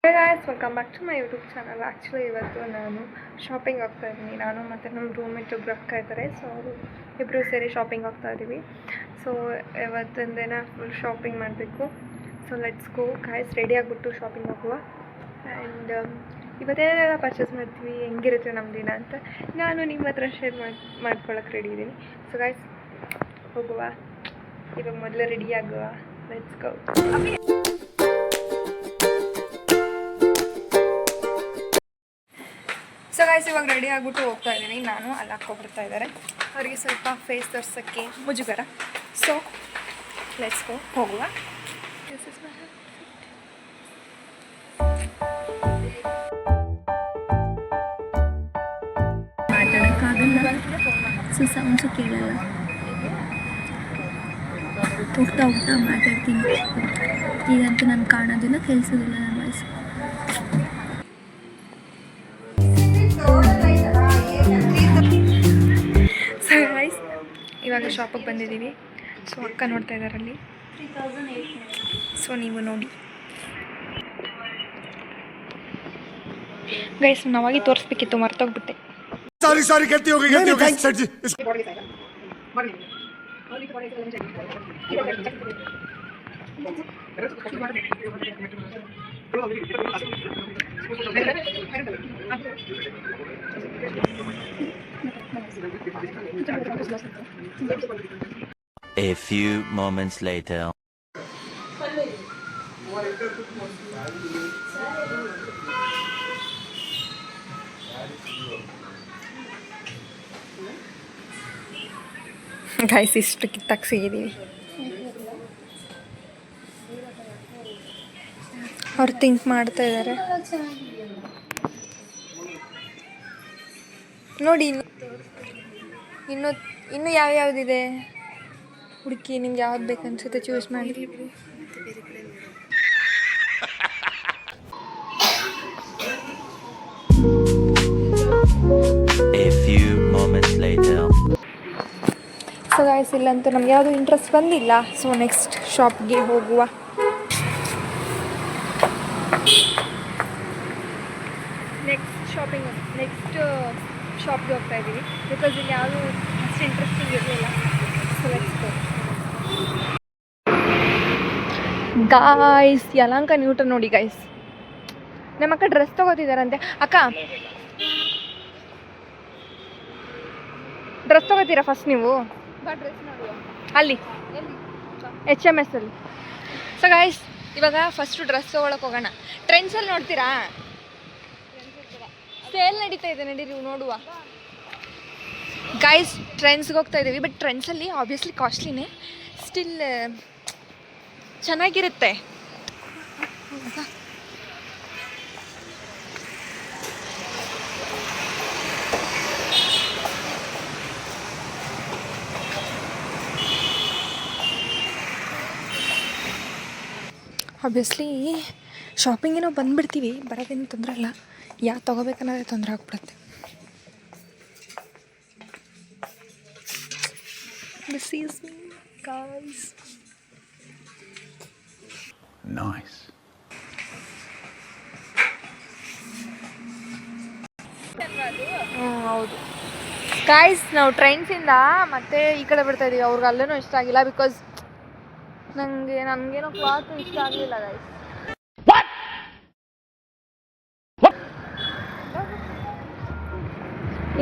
Hey guys, welcome back to my YouTube channel. Actually ಇವತ್ತು ನಾನು shopping ಹೋಗ್ತಾ ಇದ್ದೀನಿ. ನಾನು ಮತ್ತು ನಮ್ಮ ರೂಮ್ಮೇಟ್ ಒಬ್ಬರು ಅಕ್ಕ ಇದ್ದಾರೆ. ಸೊ ಅವರು ಇಬ್ಬರು ಸೇರಿ ಶಾಪಿಂಗ್ ಹೋಗ್ತಾ ಇದ್ದೀವಿ. ಸೊ ಇವತ್ತಿನ ದಿನ ಫುಲ್ ಶಾಪಿಂಗ್ ಮಾಡಬೇಕು. So let's go guys, ready ಆಗಿಬಿಟ್ಟು ಶಾಪಿಂಗ್ ಹೋಗುವ. ಆ್ಯಂಡ್ ಇವತ್ತೇನೆಲ್ಲ ಪರ್ಚೇಸ್ ಮಾಡ್ತೀವಿ, ಹೆಂಗಿರುತ್ತೆ ನಮ್ಮ ದಿನ ಅಂತ ನಾನು ನಿಮ್ಮ ಹತ್ರ ಶೇರ್ ಮಾಡ್ಕೊಳ್ಳೋಕೆ ರೆಡಿ ಇದ್ದೀನಿ. ಸೊ ಗೈಸ್ ಹೋಗುವ. ಇವಾಗ ಮೊದಲೇ ರೆಡಿ ಆಗುವ. Let's go. ಸೊ ಗೈಸ್ ಇವಾಗ ರೆಡಿ ಆಗಿಬಿಟ್ಟು ಹೋಗ್ತಾ ಇದ್ದೀನಿ. ನಾನು ಅಲ್ಲಿ ಹಾಕ್ಕೊಬಿಡ್ತಾ ಇದ್ದಾರೆ. ಅವರಿಗೆ ಸ್ವಲ್ಪ ಫೇಸ್ ತೋರ್ಸೋಕ್ಕೆ ಮುಜುಗರ. ಸೊ ಲೆಟ್ಸ್ ಗೋ, ಹೋಗುವ. ಮಾತಾಡೋಕ್ಕಾಗಲ್ಲ, ಸೊ ಸೌಂಡ್ಸು ಕೇಳಲ್ಲ. ಹೋಗ್ತಾ ಹೋಗ್ತಾ ಮಾತಾಡ್ತೀನಿ. ಈಗಂತೂ ನಾನು ಕಾಣೋದಿಲ್ಲ, ಕೇಳಿಸೋದಿಲ್ಲ ನನ್ನ ವಾಯ್ಸ್. ಸೊ ಗೈಸ್ ಇವಾಗ ಶಾಪಿಗೆ ಬಂದಿದ್ದೀವಿ. ಸೊ ಅಕ್ಕ ನೋಡ್ತಾ ಇದ್ದಾರೆ ಅಲ್ಲಿ. ಸೊ ನೀವು ನೋಡಿ ಗೈಸ್, ನಾವಾಗಿ ತೋರಿಸ್ಬೇಕಿತ್ತು, ಮರ್ತೋಗ್ಬಿಟ್ಟೆ. ಸಾರಿ कहती होगी sir ji. A few moments later. Guys ಇಷ್ಟು ಕಿತ್ತಾಗಿ ಸಿಗಿದ್ದೀವಿ. ಅವ್ರು ಥಿಂಕ್ ಮಾಡ್ತಾ ಇದ್ದಾರೆ. ನೋಡಿ ಇನ್ನು ಯಾವ್ಯಾವ್ದಿದೆ ಹುಡುಕಿ, ನಿಮ್ಗೆ ಯಾವ್ದು ಬೇಕನ್ಸುತ್ತೆ ಚೂಸ್ ಮಾಡಿ. A few moments later. So guys ಇಲ್ಲಂತೂ ನಮ್ಗೆ ಯಾವುದು ಇಂಟ್ರೆಸ್ಟ್ ಬಂದಿಲ್ಲ. ಸೊ ನೆಕ್ಸ್ಟ್ ಶಾಪ್ಗೆ ಹೋಗುವ. ನೆಕ್ಸ್ಟ್ ಶಾಪ್ಗೆ ಹೋಗ್ತಾ ಇದ್ದೀವಿ. ಬಿಕಾಸ್ ಇಲ್ಲಿ ಯಾವುದು ಅಷ್ಟು ಇಂಟ್ರೆಸ್ಟಿಂಗ್ ಇರಲಿಲ್ಲ. So let's go. Guys Yelahanka Newton ನೋಡಿ ಗೈಸ್, ನಮ್ಮ ಅಕ್ಕ ಡ್ರೆಸ್ ತೊಗೋತಿದ್ದಾರಂತೆ. ಅಕ್ಕ ಡ್ರೆಸ್ ತೊಗೋತೀರಾ ಫಸ್ಟ್ ನೀವು? ಅಲ್ಲಿ HMS ಅಲ್ಲಿ. ಸೊ ಗೈಸ್ ಇವಾಗ ಫಸ್ಟು ಡ್ರೆಸ್ ತೊಗೊಳಕ್ಕೆ ಹೋಗೋಣ. ಟ್ರೆಂಡ್ಸಲ್ಲಿ ನೋಡ್ತೀರಾ? ಸೇಲ್ ನಡೀತಾ ಇದೆ, ನಡೀರಿ ನೋಡುವ. ಗೈಸ್ ಟ್ರೆಂಡ್ಸ್ಗೆ ಹೋಗ್ತಾ ಇದ್ದೀವಿ. ಬಟ್ ಟ್ರೆಂಡ್ಸಲ್ಲಿ ಆಬ್ವಿಯಸ್ಲಿ ಕಾಸ್ಟ್ಲಿನೇ, ಸ್ಟಿಲ್ ಚೆನ್ನಾಗಿರುತ್ತೆ. ಆಬ್ವಿಯಸ್ಲಿ ಶಾಪಿಂಗೇನೋ ಬಂದುಬಿಡ್ತೀವಿ, ಬರೋದೇನು ತೊಂದರೆ ಇಲ್ಲ. ಯಾಕೆ ತೊಗೋಬೇಕನ್ನೋದೇ ತೊಂದರೆ ಆಗ್ಬಿಡುತ್ತೆ. This is me, guys. Nice. ಹೌದು ಗಾಯ್ಸ್, ನಾವು ಟ್ರೆಂಡ್ಸಿಂದ ಮತ್ತೆ ಈ ಕಡೆ ಬಿಡ್ತಾ ಇದ್ದೀವಿ. ಅವ್ರಿಗೆ ಅಲ್ಲೇನೂ ಇಷ್ಟ ಆಗಿಲ್ಲ. ಬಿಕಾಸ್ ನನಗೇನೋ ಕ್ಲಾತ್ ಇಷ್ಟ ಆಗಲಿಲ್ಲ ಗೈಸ್.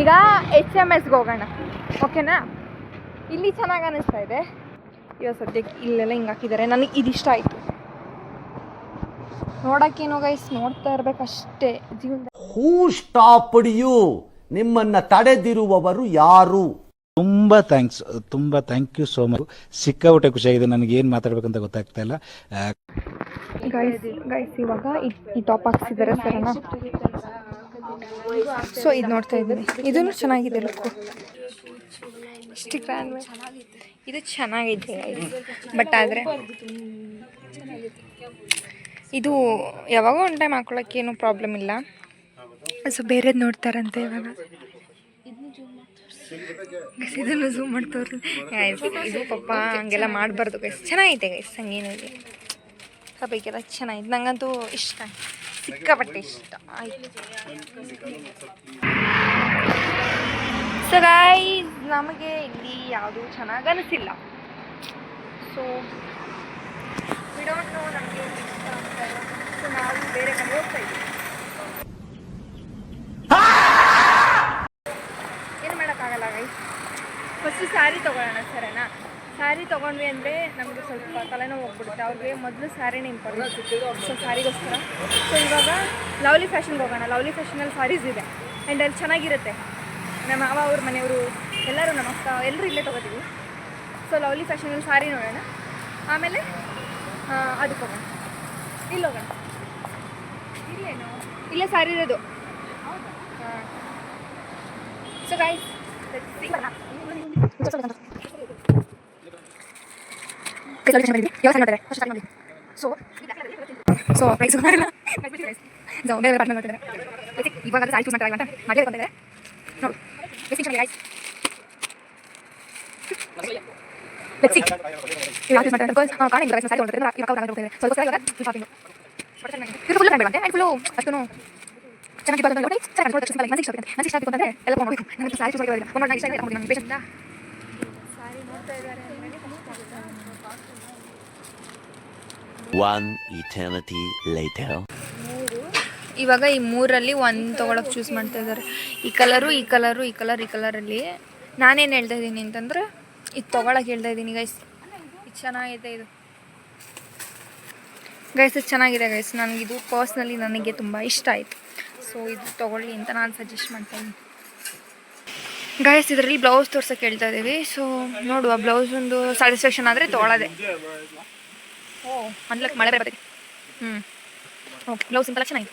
ಈಗ HMSಗೆ ಹೋಗೋಣ, ಓಕೆನಾ? ಇಲ್ಲಿ ಚೆನ್ನಾಗಿ ಅನ್ನಿಸ್ತಾ ಇದೆ. ಇವಾಗ ಸದ್ಯಕ್ಕೆ ಇಲ್ಲೆಲ್ಲ ಹಿಂಗೆ ಹಾಕಿದ್ದಾರೆ. ನನಗೆ ಇದಿಷ್ಟ ಆಯಿತು. ನೋಡೋಕ್ಕೇನೋ ಗೈಸ್, ನೋಡ್ತಾ ಇರಬೇಕಷ್ಟೇ ಜೀವನದ. ಹೂ ಸ್ಟಾಪ್ಡ್ ಯು? ನಿಮ್ಮನ್ನ ತಡೆದಿರುವವರು ಯಾರು? ತುಂಬಾ ಥ್ಯಾಂಕ್ ಯು ಸೋ ಮಚ್. ಸಿಕ್ಕಾಪಟ್ಟೆ ಖುಷಿಯಾಗಿದೆ. ನನಗೆ ಏನು ಮಾತಾಡ್ಬೇಕಂತ ಗೊತ್ತಾಗ್ತಾ ಇಲ್ಲ. ಗೈಸ್ ಇವಾಗ ಈ ಟಾಪ್ ಹಾಕ್ಸಿದ್ದಾರೆ ಸರನಾ. ಸೊ ಇದು ನೋಡ್ತಾ ಇದ್ದೀನಿ, ಇದೂ ಚೆನ್ನಾಗಿದೆ ಲುಕ್ಕು. ಇಷ್ಟು ಗ್ರ್ಯಾಂಡ್ ಇದು ಚೆನ್ನಾಗಿದೆ ಗೈಸ್. ಬಟ್ ಆದರೆ ಇದು ಯಾವಾಗೋ ಒಂದು ಟೈಮ್ ಹಾಕೊಳ್ಳೋಕ್ಕೆ ಏನೂ ಪ್ರಾಬ್ಲಮ್ ಇಲ್ಲ. ಸೊ ಬೇರೆದು ನೋಡ್ತಾರಂತೆ ಇವಾಗ. ಇದನ್ನು ಝೂಮ್ ಮಾಡಿ ತೋರಿಸಿ. ಇದು ಪಾಪ ಹಂಗೆಲ್ಲ ಮಾಡಬಾರ್ದು ಗೈಸ್. ಚೆನ್ನಾಗೈತೆ ಗೈಸ್, ಹಂಗೇನಿದೆ. ಸಖತ್ತಾಗಬೇಕೆಲ್ಲ ಚೆನ್ನಾಗಿದೆ, ನನಗಂತೂ ಇಷ್ಟ, ಸಿಕ್ಕಾಪಟ್ಟೆ ಇಷ್ಟ ಆಯಿತು. ಸೊ ಗೈಸ್, ನಮಗೆ ಇಲ್ಲಿ ಯಾವುದೂ ಚೆನ್ನಾಗಿ ಅನಿಸಿಲ್ಲ. ಸೊ ವಿ ಡೋಂಟ್ ನೋ ನಮಗೆ ಇಷ್ಟ ಅಂತ. ಸೊ ನಾವು ಬೇರೆ ಕಡೆ ಹೋಗ್ತಾ ಇದ್ದೀವಿ. ಏನು ಮಾಡೋಕ್ಕಾಗಲ್ಲ ಗೈಸ್. ಫಸ್ಟು ಸ್ಯಾರಿ ತೊಗೊಳ್ಳೋಣ ಸರಿನಾ? ಸ್ಯಾರಿ ತೊಗೊಂಡ್ವಿ ಅಂದರೆ ನಮಗೆ ಸ್ವಲ್ಪ ತಲೆನೋವು ಹೋಗ್ಬಿಡುತ್ತೆ. ಅವ್ರಿಗೆ ಮೊದಲು ಸ್ಯಾರಿನೇ ಇಂಪಾರ್ಟೆಂಟ್. ಸೊ ಸ್ಯಾರಿಗೋಸ್ಕರ ಸೊ ಇವಾಗ ಲವ್ಲಿ ಫ್ಯಾಷನ್ಗೆ ಹೋಗೋಣ. ಲವ್ಲಿ ಫ್ಯಾಷನಲ್ಲಿ ಸ್ಯಾರೀಸ್ ಇದೆ ಆ್ಯಂಡ್ ಅಲ್ಲಿ ಚೆನ್ನಾಗಿರುತ್ತೆ. ನಮ್ಮ ಮಾವ ಅವ್ರ ಮನೆಯವರು ಎಲ್ಲರೂ, ನಮ್ಮ ಅಕ್ಕ ಎಲ್ಲರೂ ಇಲ್ಲೇ ತೊಗೋತೀವಿ. ಸೊ ಲವ್ಲಿ ಫ್ಯಾಷನಲ್ಲಿ ಸ್ಯಾರಿ ನೋಡೋಣ, ಆಮೇಲೆ ಅದಕ್ಕೆ ಹೋಗೋಣ. ಇಲ್ಲಿ ಹೋಗೋಣ. ಇಲ್ಲೇನು ಇಲ್ಲೇ ಸ್ಯಾರಿ ಇರೋದು. ಹಾಂ. ಸೊ ಗೈಸ್ ಸೊ ಪ್ರೈಸ್ ಬೇರೆ ಪಾರ್ಟ್ನರ್ ಮಾಡ್ತಿದ್ದಾರೆ. ಇವಾಗ ಸ್ಯಾರಿ ಚೂಸ್ ಮಾಡ್ತಾರೆ ಅಂತ ಮಾಡಲೇ ಬಂದಿದ್ದಾರೆ ನೋಡು. ಎಷ್ಟು ಚೆನ್ನಾಗಿ ಲೆಟ್ಸ್ ಸಿ ಯಾವ ಚೂಸ್ ಮಾಡ್ತಾರೆ. ಬಿಕಾಸ್ ಕಾರಣ ಇಲ್ಲ ಸ್ಯಾರಿ ತೊಗೊಂಡಿದ್ದಾರೆ ಇವಾಗ ಅವ್ರು ಹೋಗ್ತಾರೆ. ಸೊ ಅದಕ್ಕೋಸ್ಕರ ಇವಾಗ ಶಾಪಿಂಗು ಇದು ಫುಲ್ ಬೇಡ ಆ್ಯಂಡ್ ಫುಲ್ಲು ಅಷ್ಟು ಚೆನ್ನಾಗಿ ಬರೋದು ನೋಡಿ. ಚೆನ್ನಾಗಿ ಕಾಣಿಸ್ಕೊಂಡು ಮನಸ್ಸಿಗೆ ಶಾಪಿಂಗ್ ಮನಸ್ಸಿಗೆ ಶಾಪಿಂಗ್ ಅಂತಂದರೆ ಎಲ್ಲ ತೊಗೊಂಡು ನನಗೆ ಸ್ಯಾರಿ ಚೂಸ್ ಮಾಡಿರೋದಿಲ್ಲ. ಒಂದು ನಾನು ಇಷ್ಟ ಆಗಿದೆ ತೊಗೊಂಡು ನಾನು ಬೇಷನ್ ಸ್ಯಾರಿ ನೋಡ್ತಾ ಇದ್ದಾರೆ. One eternity later. ಇವಾಗ ಈ ಮೂರಲ್ಲಿ ಒಂದು ತೊಗೊಳಕ್ಕೆ ಚೂಸ್ ಮಾಡ್ತಾ ಇದ್ದಾರೆ. ಈ ಕಲರು, ಈ ಕಲರು, ಈ ಕಲರ್, ಈ ಕಲರಲ್ಲಿ ನಾನೇನು ಹೇಳ್ತಾ ಇದ್ದೀನಿ ಅಂತಂದರೆ ಇದು ತೊಗೊಳಕ್ಕೆ ಹೇಳ್ತಾ ಇದ್ದೀನಿ ಗೈಸ್. ಇದು ಚೆನ್ನಾಗಿದೆ, ಇದು ಗೈಸ್ ಇದು ಚೆನ್ನಾಗಿದೆ ಗೈಸ್. ನನಗಿದು ಪರ್ಸ್ನಲಿ ನನಗೆ ತುಂಬ ಇಷ್ಟ ಆಯಿತು. ಸೊ ಇದು ತೊಗೊಳ್ಳಿ ಅಂತ ನಾನು ಸಜೆಸ್ಟ್ ಮಾಡ್ತಾ ಇದ್ದೀನಿ ಗೈಸ್. ಇದರಲ್ಲಿ ಬ್ಲೌಸ್ ತೋರ್ಸೋಕ್ಕೆ ಹೇಳ್ತಾ ಇದ್ದೀವಿ. ಸೊ ನೋಡುವ, ಬ್ಲೌಸ್ ಒಂದು ಸ್ಯಾಟಿಸ್ಫ್ಯಾಕ್ಷನ್ ಆದರೆ ತೊಗೊಳ್ಳೋದೆ. ಓ ಅನ್ಲಕ್ಕೆ ಮಳೆ ಬರ್ತೈತಿ. ಓಕೆ, ಬ್ಲೌಸ್ ಸಿಂಪಲ್ ಚೆನ್ನಾಗಿದೆ.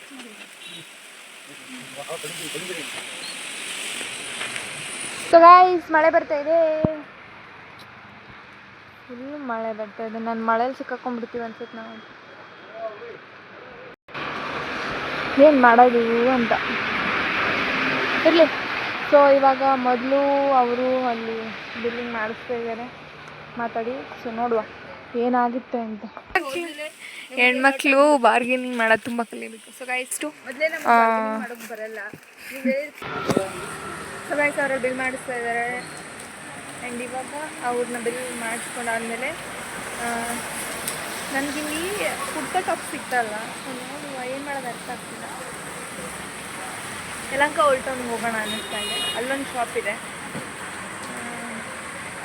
ಸೊ ಗೈಸ್ ಮಳೆ ಬರ್ತಾ ಇದೆ, ಫುಲ್ ಮಳೆ ಬರ್ತಾ ಇದೆ. ನಾನು ಮಳೇಲಿ ಸಿಕ್ಕಾಕೊಂಡ್ಬಿಡ್ತೀವಿ ಅನ್ಸುತ್ತೆ ನಾವು. ಏನು ಮಾಡೋದು ಅಂತ ಇರಲಿ. ಸೊ ಇವಾಗ ಮೊದಲು ಅವರು ಅಲ್ಲಿ ಬಿಲ್ಲಿಂಗ್ ಮಾಡಿಸ್ತಾ ಇದ್ದಾರೆ, ಮಾತಾಡಿ. ಸೊ ನೋಡುವ ಏನಾಗುತ್ತೆ ಅಂತ. ಹೆಣ್ಮಕ್ಳು ಬಾರ್ಗೇನಿಂಗ್ ಮಾಡೋದು ತುಂಬ ಕಲಿಬೇಕು. ಸೊ ಗೈಸ್ ಬರಲ್ಲ. ಸೊ ಗೈಸ್ ಅವರು ಬಿಲ್ ಮಾಡಿಸ್ತಾ ಇದ್ದಾರೆ ಆ್ಯಂಡ್ ಇವಾಗ ಅವ್ರನ್ನ ಬಿಲ್ ಮಾಡಿಸ್ಕೊಂಡಾದ್ಮೇಲೆ ನನಗಿಲ್ಲಿ ಕುರ್ತಾ ಟಾಪ್ ಸಿಗ್ತಲ್ಲ. ಸೊ ನೋಡುವ ಏನು ಮಾಡೋದು ಅರ್ಥ ಆಗ್ತಿಲ್ಲ. ಯಲಹಂಕ ಓಲ್ಡ್ ಟೌನ್ಗೆ ಹೋಗೋಣ ಅನ್ನಿಸ್ತಾ ಇದೆ. ಅಲ್ಲೊಂದು ಶಾಪ್ ಇದೆ,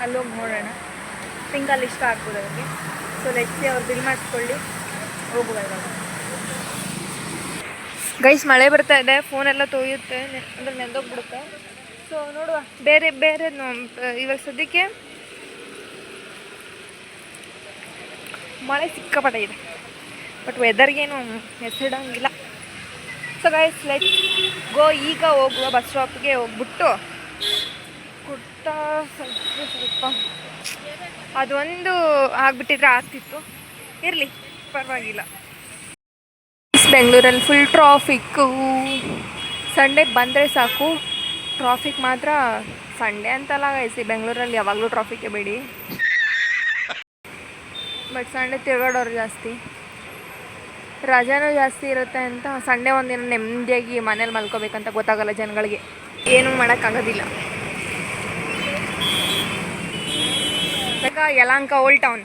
ಅಲ್ಲೋಗಿ ನೋಡೋಣ. ಪಿಂಕಲ್ಲಿ ಇಷ್ಟ ಆಗ್ಬೋದು ಅವ್ರಿಗೆ. ಸೊ ಲೆಟ್ಸಿ ಅವ್ರು ಬಿಲ್ ಮಾಡಿಸ್ಕೊಳ್ಳಿ, ಹೋಗುವ ಇವಾಗ. ಗೈಸ್ ಮಳೆ ಬರ್ತಾ ಇದೆ, ಫೋನೆಲ್ಲ ತೊಯ್ಯುತ್ತೆ ಅಂದರೆ ನೆಂದೋಗ್ಬಿಡುತ್ತೆ. ಸೊ ನೋಡುವ ಬೇರೆ ಬೇರೆ ಇವಾಗ ಸದ್ಯಕ್ಕೆ ಮಳೆ ಸಿಕ್ಕಾಪಟ್ಟೆ ಇದೆ, ಬಟ್ ವೆದರ್ಗೇನು ಹೆಸರಿಡಂಗಿಲ್ಲ. So guys let's go. ಈಗ ಹೋಗುವ ಬಸ್ ಸ್ಟಾಪ್ಗೆ ಹೋಗ್ಬಿಟ್ಟು ಕುರ್ತಾ ಸ್ವಲ್ಪ ಅದೊಂದು ಆಗಿಬಿಟ್ಟಿದ್ರೆ ಆಗ್ತಿತ್ತು, ಇರಲಿ ಪರವಾಗಿಲ್ಲ. ಬೆಂಗಳೂರಲ್ಲಿ ಫುಲ್ ಟ್ರಾಫಿಕ್ಕು. ಸಂಡೇ ಬಂದರೆ ಸಾಕು, ಟ್ರಾಫಿಕ್ ಮಾತ್ರ. ಸಂಡೇ ಅಂತಲ್ಲ ಗೈಸಿ, ಬೆಂಗಳೂರಲ್ಲಿ ಯಾವಾಗಲೂ ಟ್ರಾಫಿಕ್ಕೇ ಬೇಡಿ. ಬಟ್ ಸಂಡೇ ತಿರುಗಾಡೋರು ಜಾಸ್ತಿ, ರಜಾನೂ ಜಾಸ್ತಿ ಇರುತ್ತೆ ಅಂತ ಸಂಡೇ ಒಂದಿನ ನೆಮ್ಮದಿಯಾಗಿ ಮನೇಲಿ ಮಲ್ಕೋಬೇಕಂತ ಗೊತ್ತಾಗಲ್ಲ ಜನಗಳಿಗೆ. ಏನೂ ಮಾಡೋಕ್ಕಾಗೋದಿಲ್ಲ. Yelahanka old town.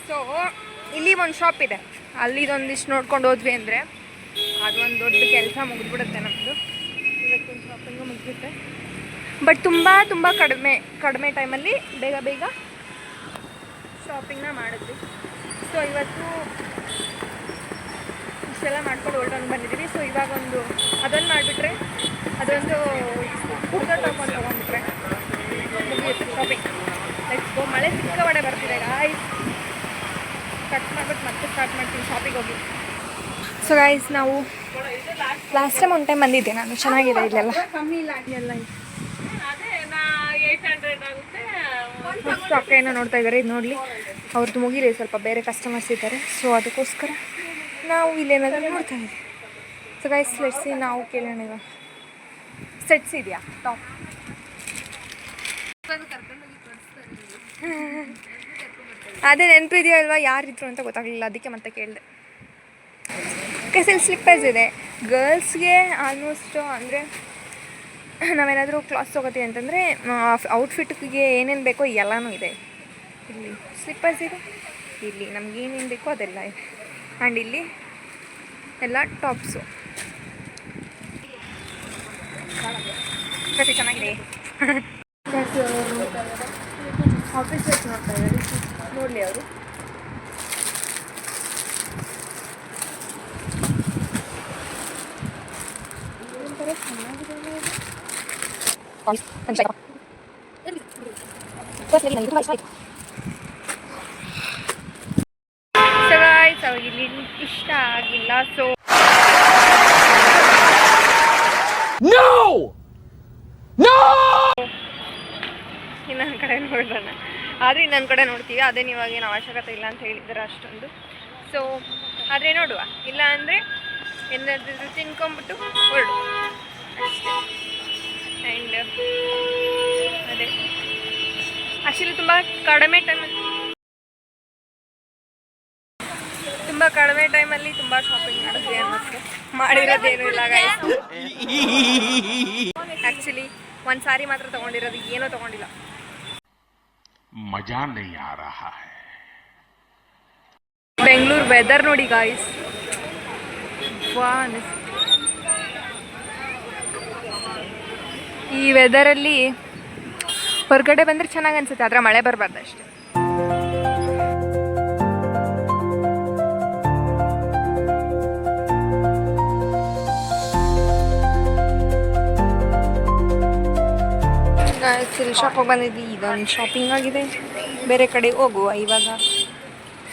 ಸೊ ಇಲ್ಲಿ ಒಂದು ಶಾಪ್ ಇದೆ, ಅಲ್ಲಿದೊಂದಿಷ್ಟು ನೋಡ್ಕೊಂಡು ಹೋದ್ವಿ ಅಂದರೆ ಅದೊಂದು ದೊಡ್ಡ ಕೆಲಸ ಮುಗಿದ್ಬಿಡುತ್ತೆ ನಮ್ಮದು. ಇವತ್ತಿನ ಶಾಪಿಂಗು ಮುಗಿಯುತ್ತೆ. ಬಟ್ ತುಂಬ ಕಡಿಮೆ ಟೈಮಲ್ಲಿ ಬೇಗ ಶಾಪಿಂಗ್ನ ಮಾಡಿದ್ವಿ. ಸೊ ಇವತ್ತು ಇಷ್ಟೆಲ್ಲ ಮಾಡ್ಕೊಂಡು ಓಲ್ಡ್ ಟೌನ್ ಬಂದಿದ್ದೀವಿ. ಸೊ ಇವಾಗ ಅದೊಂದು ಮಾಡಿಬಿಟ್ರೆ, ಅದೊಂದು ಕುರ್ತಾ ಟಾಪ್ ಒಂದು ತೊಗೊಂಡ್ಬಿಟ್ರೆ ಮುಗಿಯುತ್ತೆ ಶಾಪಿಂಗ್. Let's go. ಮಳೆ ಸಿಕ್ಕಾಪಟ್ಟೆ ಬರ್ತಿದೆ ಗಾಯ್ಸ್. ಕಟ್ ಮಾಡಿಬಿಟ್ಟು ಮತ್ತೆ ಸ್ಟಾರ್ಟ್ ಮಾಡ್ತೀನಿ ಶಾಪಿಂಗ್ ಹೋಗಿ. ಸೊ ಗೈಸ್ ನಾವು ಲಾಸ್ಟ್ ಟೈಮ್ ಒಂದು ಟೈಮ್ ಬಂದಿದ್ದೆ ನಾನು, ಚೆನ್ನಾಗಿದೆ ಇಲ್ಲೆಲ್ಲ. ಎಲ್ಲ ಅಕ್ಕ ಏನೋ ನೋಡ್ತಾ ಇದ್ದಾರೆ, ಇದು ನೋಡಲಿ. ಅವ್ರದ್ದು ಮುಗಿಲಿ, ಸ್ವಲ್ಪ ಬೇರೆ ಕಸ್ಟಮರ್ಸ್ ಇದ್ದಾರೆ. ಸೊ ಅದಕ್ಕೋಸ್ಕರ ನಾವು ಇಲ್ಲೇನಾದರೂ ನೋಡ್ತಾ ಇದ್ದೀವಿ. ಸೊ ಗೈಸ್ ಲೆಟ್ಸಿ, ನಾವು ಕೇಳೋಣ ಇವಾಗ. ಸೆಟ್ಸ್ ಇದೆಯಾ ಟಾಪ್? ಅದೇ ನೆನಪಿದೆಯೋ ಅಲ್ವಾ ಯಾರಿದ್ರು ಅಂತ ಗೊತ್ತಾಗಲಿಲ್ಲ, ಅದಕ್ಕೆ ಮತ್ತೆ ಕೇಳಿದೆ. ಕೆಸಲ್ಲಿ ಸ್ಲಿಪ್ಪರ್ಸ್ ಇದೆ ಗರ್ಲ್ಸ್ಗೆ ಆಲ್ಮೋಸ್ಟು. ಅಂದರೆ ನಾವೇನಾದರೂ ಕ್ಲಾಸ್ ತೊಗೋತೀವಿ ಅಂತಂದರೆ ಔಟ್ಫಿಟ್ಗೆ ಏನೇನು ಬೇಕೋ ಎಲ್ಲನೂ ಇದೆ. ಇಲ್ಲಿ ಸ್ಲಿಪ್ಪರ್ಸ್ ಇದೆ, ಇಲ್ಲಿ ನಮ್ಗೆ ಏನೇನು ಬೇಕೋ ಅದೆಲ್ಲ ಇದೆ. ಆ್ಯಂಡ್ ಇಲ್ಲಿ ಎಲ್ಲ ಟಾಪ್ಸು ಪ್ರತಿ ಚೆನ್ನಾಗಿದೆ. ಆಫೀಸರ್ಸ್ ನೋಡ್ತಾ ಇದ್ದಾರೆ, ನೋಡಲಿ ಅವರು. ಇಲ್ಲಿ ಇಷ್ಟ ಆಗಿಲ್ಲ. ಸೊ ಇನ್ನೊಂದು ಕಡೆ ನೋಡೋಣ. ಆದರೆ ಇನ್ನೊಂದು ಕಡೆ ನೋಡ್ತೀವಿ, ಅದೇನು ಇವಾಗೇನು ಅವಶ್ಯಕತೆ ಇಲ್ಲ ಅಂತ ಹೇಳಿದ್ದಾರೆ ಅಷ್ಟೊಂದು. ಸೊ ಆದರೆ ನೋಡುವ, ಇಲ್ಲ ಅಂದರೆ ಏನಾದರೂ ತಿನ್ಕೊಂಬಿಟ್ಟು ಹೊರಡು ಅಷ್ಟೇ. ಆ್ಯಂಡ್ ಅದೇ ಆ್ಯಕ್ಚುಲಿ ತುಂಬ ಕಡಿಮೆ ಟೈಮಲ್ಲಿ ತುಂಬ ಶಾಪಿಂಗ್ ಮಾಡಿದ್ವಿ ಅನ್ನಿಸ್ತು. ಮಾಡಿರೋದೇನು ಇಲ್ಲ ಗೈಸ್. ಆ್ಯಕ್ಚುಲಿ ಒಂದು ಸಾರಿ ಮಾತ್ರ ತೊಗೊಂಡಿರೋದು, ಏನೂ ತೊಗೊಂಡಿಲ್ಲ. मजा नहीं आ रहा है. ಬೆಂಗಳೂರು ವೆದರ್ ನೋಡಿ ಗಾಯ್ಸ್, ವಾ ಅನಿಸ್ತು. ಈ ವೆದರಲ್ಲಿ ಹೊರಗಡೆ ಬಂದರೆ ಚೆನ್ನಾಗಿ ಅನಿಸುತ್ತೆ, ಆದರೆ ಮಳೆ ಬರಬಾರ್ದು ಅಷ್ಟೇ. ಸಿಲ್ ಶಾಪಿಗೆ ಬಂದಿದ್ವಿ, ಇದೊಂದು ಶಾಪಿಂಗ್ ಆಗಿದೆ. ಬೇರೆ ಕಡೆ ಹೋಗುವ ಇವಾಗ.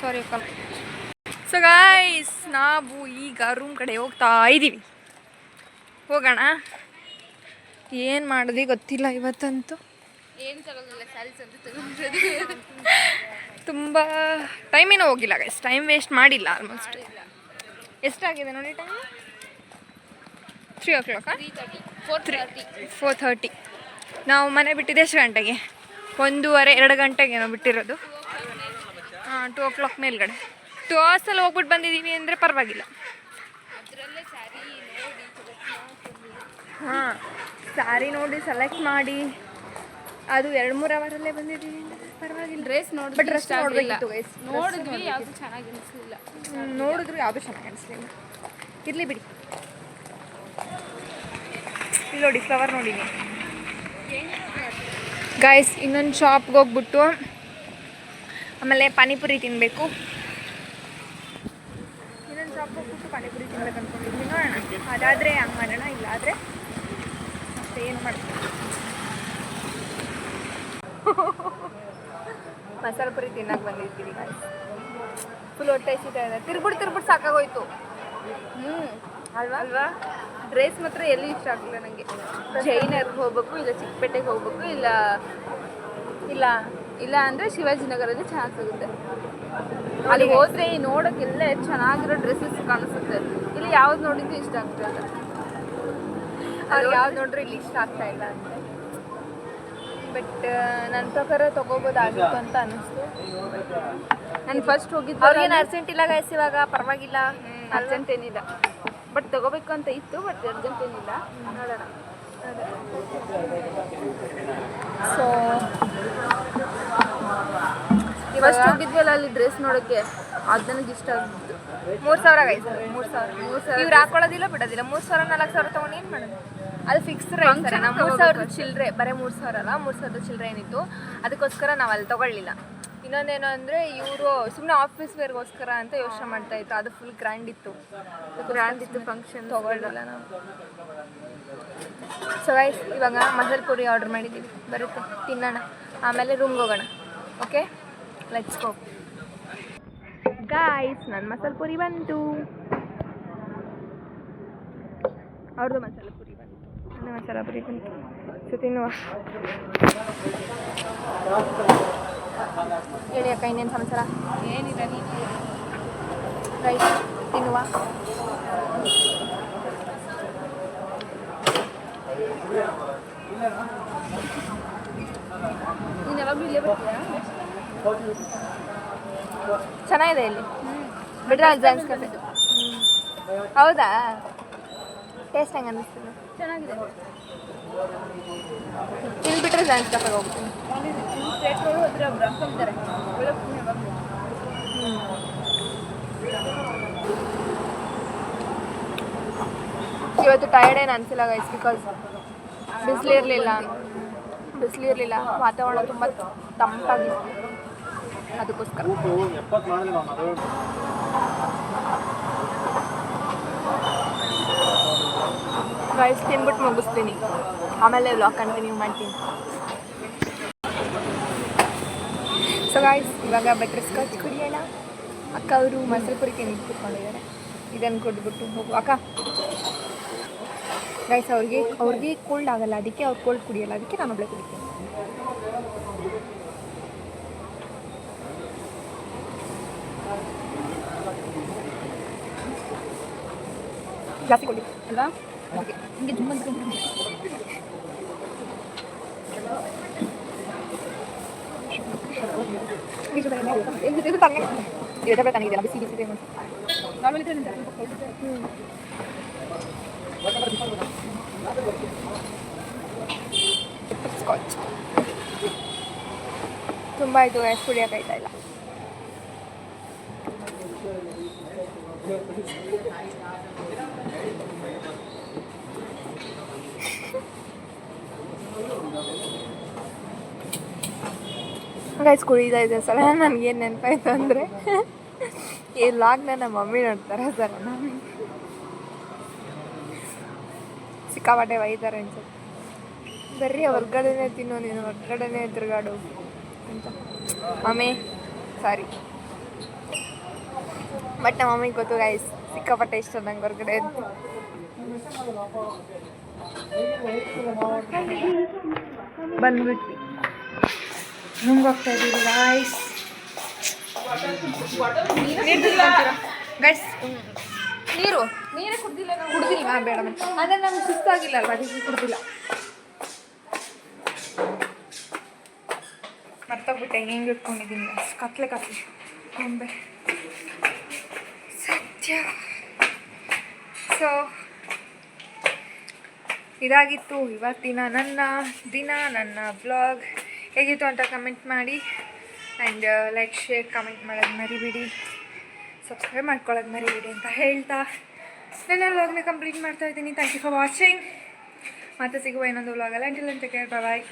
ಸಾರಿ ಅಕ್ಕ. ಸೊ ಗಾಯ್ಸ್, ನಾವು ಈಗ ರೂಮ್ ಕಡೆ ಹೋಗ್ತಾ ಇದ್ದೀವಿ. ಹೋಗೋಣ. ಏನು ಮಾಡಿದ್ವಿ ಗೊತ್ತಿಲ್ಲ ಇವತ್ತಂತೂ. ಏನು ತಗೊಳ್ಳಿಲ್ಲ, ಸ್ಯಾರೀಸ್ ಅಂತ ತುಂಬ ಟೈಮೇನೂ ಹೋಗಿಲ್ಲ ಗೈಸ್, ಟೈಮ್ ವೇಸ್ಟ್ ಮಾಡಿಲ್ಲ. ಆಲ್ಮೋಸ್ಟ್ ಎಷ್ಟಾಗಿದೆ ನೋಡಿ ಟೈಮ್? 3 o'clock, 4:30. ನಾವು ಮನೆ ಬಿಟ್ಟಿದ್ದೆ ಎಷ್ಟು ಗಂಟೆಗೆ? 1:30-2 ಗಂಟೆಗೆ ನಾವು ಬಿಟ್ಟಿರೋದು. 2 o'clock ಮೇಲ್ಗಡೆ. 2 hours ಹೋಗ್ಬಿಟ್ಟು ಬಂದಿದ್ದೀವಿ ಅಂದರೆ ಪರವಾಗಿಲ್ಲ. ಹಾಂ, ಸ್ಯಾರಿ ನೋಡಿ ಸೆಲೆಕ್ಟ್ ಮಾಡಿ ಅದು 2-3 ಅವರಲ್ಲೇ ಬಂದಿದ್ದೀವಿ ಅಂದರೆ ಪರವಾಗಿಲ್ಲ. ಡ್ರೆಸ್ ನೋಡಿ, ಬಟ್ ಡ್ರೆಸ್ ನೋಡಬೇಕಿತ್ತು ಗೈಸ್. ನೋಡಿದ್ವಿ, ಯಾವುದು ಚೆನ್ನಾಗಿ ಅನಿಸ್ಲಿಲ್ಲ. ನೋಡಿದ್ರು ಯಾವುದು ಚೆನ್ನಾಗಿ ಅನಿಸ್ಲಿಲ್ಲ. ಇರಲಿ ಬಿಡಿ. ಇಲ್ಲಿ ನೋಡಿ ಫ್ಲವರ್ ನೋಡಿ ಗಾಯ್ಸ್. ಇನ್ನೊಂದು ಶಾಪ್ಗೆ ಹೋಗ್ಬಿಟ್ಟು ಆಮೇಲೆ ಪಾನಿಪುರಿ ತಿನ್ನಬೇಕು. ಇನ್ನೊಂದು ಶಾಪ್ಗೆ ಹೋಗ್ಬಿಟ್ಟು ಪಾನಿಪುರಿ ತಿನ್ಬೇಕು ಅಂದ್ಕೊಂಡಿದ್ವಿ. ನೋಡೋಣ, ಅದಾದರೆ ಹಂಗೆ ಮಾಡೋಣ, ಇಲ್ಲ ಆದರೆ ಮತ್ತೆ ಏನು ಮಾಡ್ತೀವಿ. ಮಸಾಲೆ ಪುರಿ ತಿನ್ನಕ್ಕೆ ಬಂದಿರ್ತೀವಿ ಗಾಯ್ಸ್. ಫುಲ್ ಹೊಟ್ಟೆ ಹಸಿತಾ ಇದೆ. ತಿರ್ಬಿಟ್ಟು ಸಾಕಾಗೋಯ್ತು. ಅಲ್ವಾ ಡ್ರೆಸ್ ಮಾತ್ರ ಎಲ್ಲಿ ಇಷ್ಟ ಆಗಲಿಲ್ಲ ನನಗೆ. ಜೈನರ್ಗೆ ಹೋಗ್ಬೇಕು, ಇಲ್ಲ ಚಿಕ್ಕಪೇಟೆಗೆ ಹೋಗ್ಬೇಕು, ಇಲ್ಲ ಅಂದರೆ ಶಿವಾಜಿನಗರಲ್ಲಿ ಚೆನ್ನಾಗಿ ಸಿಗುತ್ತೆ. ಅಲ್ಲಿ ಹೋದರೆ ನೋಡೋಕ್ಕೆಲ್ಲ ಚೆನ್ನಾಗಿರೋ ಡ್ರೆಸ್ಸಸ್ ಕಾಣಿಸುತ್ತೆ. ಇಲ್ಲಿ ಯಾವ್ದು ನೋಡಿದ್ದು ಇಷ್ಟ ಆಗ್ತಾ ಇಲ್ಲ. ಅವ್ರು ಯಾವ್ದು ನೋಡ್ರೆ ಇಲ್ಲಿ ಇಷ್ಟ ಆಗ್ತಾ ಇಲ್ಲ ಅಂತ. ಬಟ್ ನನ್ನ ಪ್ರಕಾರ ತೊಗೋಬೋದಾಗಿತ್ತು ಅಂತ ಅನ್ನಿಸ್ತು. ನಾನು ಫಸ್ಟ್ ಹೋಗಿದ್ದು, ಅವ್ರಿಗೇನು ಅರ್ಜೆಂಟ್ ಇಲ್ಲ ಗೈಸ್ ಇವಾಗ, ಪರವಾಗಿಲ್ಲ, ಅರ್ಜೆಂಟ್ ಏನಿಲ್ಲ. ಬಟ್ ತೊಗೋಬೇಕು ಅಂತ ಇತ್ತು, ಬಟ್ ಅರ್ಜೆಂಟ್ ಏನಿಲ್ಲ. ನೋಡೋಣ. ಸೊ ಫಸ್ಟ್ ಹೋಗಿದ್ವಲ್ಲ ಅಲ್ಲಿ ಡ್ರೆಸ್ ನೋಡೋಕ್ಕೆ, ಅದು ನನಗೆ ಇಷ್ಟ ಆಗಿತ್ತು. 3,000 ಗೈಸ್, 3,000 ಇವ್ರು ಹಾಕೊಳ್ಳೋದಿಲ್ಲ ಬಿಡೋದಿಲ್ಲ. 3,000-4,000 ತೊಗೊಂಡು ಏನು ಮಾಡೋದು? ಅದು ಫಿಕ್ಸ್ ರೇಟ್. 3,000 ಚಿಲ್ಲರೆ, ಬರೀ 3,000 ಅಲ್ಲ, 3,000 ಚಿಲ್ಲರೆ ಏನಿತ್ತು. ಅದಕ್ಕೋಸ್ಕರ ನಾವು ಅಲ್ಲಿ ತೊಗೊಳ್ಳಿಲ್ಲ. ಇನ್ನೊಂದೇನು ಅಂದರೆ ಇವರು ಸುಮ್ಮನೆ ಆಫೀಸ್ ವೇರ್ಗೋಸ್ಕರ ಅಂತ ಯೋಚನೆ ಮಾಡ್ತಾಯಿದ್ರು. ಅದು ಫುಲ್ ಗ್ರ್ಯಾಂಡ್ ಇತ್ತು ಫಂಕ್ಷನ್, ತೊಗೊಳ್ಳಿಲ್ಲ ನಾವು. ಸೊ ಗೈಸ್, ಇವಾಗ ಮಸಾಲೆ ಪುರಿ ಆರ್ಡರ್ ಮಾಡಿದ್ದೀವಿ, ಬರುತ್ತೆ, ತಿನ್ನೋಣ, ಆಮೇಲೆ ರೂಮ್ಗೆ ಹೋಗೋಣ. Okay, let's go guys. ನನ್ನ ಮಸಾಲೆ ಪುರಿ ಬಂತು, ಅವ್ರದ್ದು ಮಸಾಲೆ ಪುರಿ ಬಂತು, ನನ್ನ ಮಸಾಲೆ ಪುರಿ ಬಂತು. ಸೊ ತಿನ್ನುವ. ಹೇಳಿ ಅಕ್ಕ, ಇನ್ನೇನು ಸಮಾಚಾರ? ಏನಿಲ್ಲ, ನೀನು ರೈಸ್ ತಿನ್ನುವ. ನೀನು ಯಾವಾಗಲೂ ಇಲ್ಲೇ ಬರ್ತೀಯಾ? ಚೆನ್ನಾಗಿದೆ ಇಲ್ಲಿ ಬಿಟ್ರೆ ಡ್ಯಾನ್ಸ್ ಕತೆ ಹೌದಾ ಟೇಸ್ಟ್ ಹೆಂಗೆ ಅನ್ನಿಸ್ತಿದೆ ಚೆನ್ನಾಗಿದೆ ಇಲ್ಲಿ ಬಿಟ್ಟರೆ ಡ್ಯಾನ್ಸ್ ಕಫೆಗೆ ಹೋಗ್ತೀನಿ ಇವತ್ತು ಟಯರ್ಡ್ ಏನು ಅನಿಸಿಲ್ಲ ಗೈಸ್ ಬಿಕಾಸ್ ಬಿಸಿಲಿರಲಿಲ್ಲ ವಾತಾವರಣ ತುಂಬ ತಂಪಾಗಿತ್ತು ಅದಕ್ಕೋಸ್ಕರ ಗೈಸ್ ತಿನ್ಬಿಟ್ಟು ಮುಗಿಸ್ತೀನಿ ಆಮೇಲೆ ವ್ಲಾಗ್ ಕಂಟಿನ್ಯೂ ಮಾಡ್ತೀನಿ ಸೊ ಗೈಸ್ ಇವಾಗ ಬಟರ್ ಸ್ಕಾಚ್ ಕುಡಿಯೋಣ ಅಕ್ಕ ಅವರು ಮೊಸರು ಪುರಿ ತಿಂದು ಕೂತ್ಕೊಂಡಿದ್ದಾರೆ ಇದನ್ನು ಕೊಟ್ಬಿಟ್ಟು ಹೋಗು ಅಕ್ಕ ಗೈಸ್ ಅವ್ರಿಗೆ ಕೋಲ್ಡ್ ಆಗಲ್ಲ ಅದಕ್ಕೆ ಅವ್ರು ಕೋಲ್ಡ್ ಕುಡಿಯಲ್ಲ ಅದಕ್ಕೆ ನಾನು ಒಬ್ಬಳೆ ಕುಡಿತೀನಿ ಜಾಸ್ತಿ ಕೊಡಿ ಅಲ್ವಾ ಓಕೆ ಹಿಂಗೆ ತುಂಬ ಇದು ತಣ್ಣಗೆ ಇರುತ್ತೆ ತಣ್ಣಗಿದೆಯಲ್ಲ ಬಿಸಿ ಬಿಸಿ ಸ್ಕಾಚ್ ತುಂಬ ಇದು ಎಷ್ಟು ಕುಡಿಯೋಕ್ಕಾಯ್ತಾ ಇಲ್ಲ ಗೈಸ್ ಕುಡಿತಾ ಇದೆ ಸಲ ನನಗೇನು ನೆನಪಾಯ್ತು ಅಂದರೆ ಈ ಲಾಗ್ನ ನಮ್ಮ ಮಮ್ಮಿ ನೋಡ್ತಾರೆ ಸರ್ ನಾನು ಸಿಕ್ಕಾಪಟ್ಟೆ ಒಯ್ತಾರೆ ಅನ್ಸುತ್ತೆ ಬರ್ರಿ ಹೊರ್ಗಡೆನೇ ತಿನ್ನು ನೀನು ಹೊರ್ಗಡೆನೇ ತಿರುಗಾಡು ಅಂತ ಮಮ್ಮಿ ಸಾರಿ ಬಟ್ ನಮ್ಮ ಮಮ್ಮಿಗೆ ಗೊತ್ತು ಗೈಸ್ ಸಿಕ್ಕಾಪಟ್ಟೆ ಇಷ್ಟ ನಂಗೆ ಹೊರ್ಗಡೆ ಅಂತ ಬಂದ್ಬಿಟ್ವಿ ರೂಮ್ಗೆ ಹೋಗ್ತಾ ಇದ್ದೀವಿ ಗೈಸ್ ಗೈಸ್ ನೀರೇ ಕುಡ್ದಿಲ್ವಾ ಬೇಡ ಅಂದರೆ ನಮ್ಗೆ ಸುಸ್ತಾಗಿಲ್ಲ ಅಲ್ವಾ ಅದಕ್ಕೆ ಕುಡ್ದಿಲ್ಲ ಮರ್ತೋಗ್ಬಿಟ್ಟೆ ಹೆಂಗೆ ಇಟ್ಕೊಂಡಿದ್ದೀನಿ ಕತ್ಲೆ ಗೊಂಬೆ ಸತ್ಯ ಸೊ ಇದಾಗಿತ್ತು ಇವತ್ತಿನ ನನ್ನ ಬ್ಲಾಗ್ ಹೇಗಿತ್ತು ಅಂತ ಕಮೆಂಟ್ ಮಾಡಿ ಆ್ಯಂಡ್ ಲೈಕ್ ಶೇರ್ ಕಮೆಂಟ್ ಮಾಡೋದು ಮರಿಬೇಡಿ ಸಬ್ಸ್ಕ್ರೈಬ್ ಮಾಡ್ಕೊಳ್ಳೋದು ಮರಿಬೇಡಿ ಅಂತ ಹೇಳ್ತಾ ನನ್ನ ವ್ಲಾಗ್ನ ಕಂಪ್ಲೀಟ್ ಮಾಡ್ತಾ ಇದ್ದೀನಿ ಥ್ಯಾಂಕ್ ಯು ಫಾರ್ ವಾಚಿಂಗ್ ಮತ್ತೆ ಸಿಗುವ ಇನ್ನೊಂದು ವ್ಲಾಗಲ್ಲ ಅಂಟಿಲ್ ಅಂತ ಕೇರ್ ಬಾಯ್